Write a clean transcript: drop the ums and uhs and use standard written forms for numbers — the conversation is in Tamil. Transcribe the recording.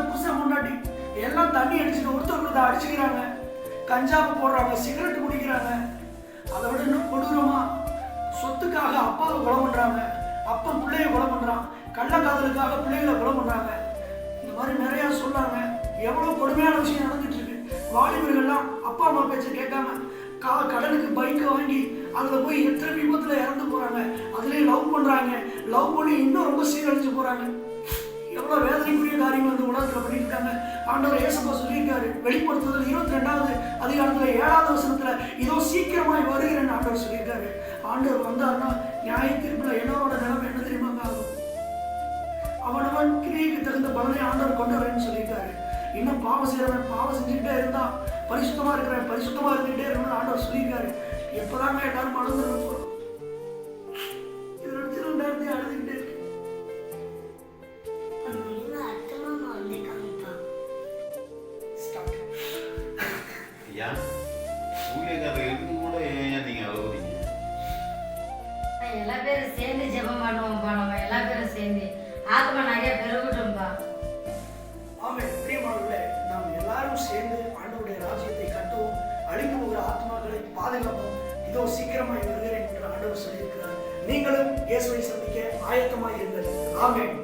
புருஷன் முன்னாடி எல்லாம் தண்ணி அடிச்சுட்டு ஒருத்தர் அடிச்சுக்கிறாங்க, கஞ்சாவை போடுறாங்க, சிகரெட் குடிக்கிறாங்க. அதை விட இன்னும் கொடூரமா சொத்துக்காக அப்பாவை கொலை பண்றாங்க, அப்பன் பிள்ளைய கொலை பண்றான், கள்ளக்காதலுக்காக பிள்ளைகளை கொலை பண்றாங்க. இந்த மாதிரி நிறைய சொல்லாங்க. எவ்வளவு கொடுமையான விஷயம் நடந்துட்டு இருக்கு. வாலிபர்கள்லாம் அப்பா அம்மா பேச்சை கேட்காம கடனுக்கு பைக்கை வாங்கி அதில் போய் எத்தனை விபத்தில் இறந்து போறாங்க. அதுலேயே லவ் பண்றாங்க, லவ் பண்ணி இன்னும் ரொம்ப சீரழிச்சு போறாங்க. எவ்வளவு வேதனைக்குரிய காரியங்கள் இந்த உலகத்துல பண்ணியிருக்காங்க. ஆண்டவர் ஏசப்பா சொல்லியிருக்காரு, வெளிப்படுத்துதல் 22வது அதிகாரத்துல 7வது வசனத்துல, இதோ சீக்கிரமாய் வருகிறேன்னு ஆண்டவர் சொல்லியிருக்காரு. ஆண்டவர் வந்தாருன்னா நியாய தீர்ப்புல எல்லாரோட நிலைமை என்ன தெரியுமாங்க ஆகும்? அவனவன் கிரியைக்கு தகுந்த பலனை ஆண்டவர் கொண்டு வரேன்னு சொல்லியிருக்காரு. இன்னும் பாவம் செய்யறவன் பாவம் செஞ்சுக்கிட்டே இருந்தா பரிசுத்தமா இருக்கிறவன் பரிசுத்தமா இருந்துகிட்டே இருக்கணும்னு ஆண்டவர் சொல்லியிருக்காரு. எப்பதாங்க எல்லாரும் மறந்துட போறோம்? இது நினைச்சு 2000 அழுதுகிட்டே இருக்கு. எல்லா பேரும் சேர்ந்து ஜெபம் பண்ணுவோம்ப்பா. நம்ம எல்லா பேரும் சேர்ந்து ஆத்மா நிறைய பெருகட்டும்பா. ஆமென். பிரியமானவர்களே, நாம் எல்லாரும் சேர்ந்து ஆண்டவருடைய ராஜ்யத்தை கட்டுவோம், அழிந்து போகிற ஆத்மாக்களை பாதுகாப்போம். இதோ சீக்கிரமாய் வருகிறேன் என்று ஆண்டவர் சொல்லியிருக்கிறார். நீங்களும் இயேசுவை சந்திக்க ஆயத்தமாய் இருங்கள். ஆமென்.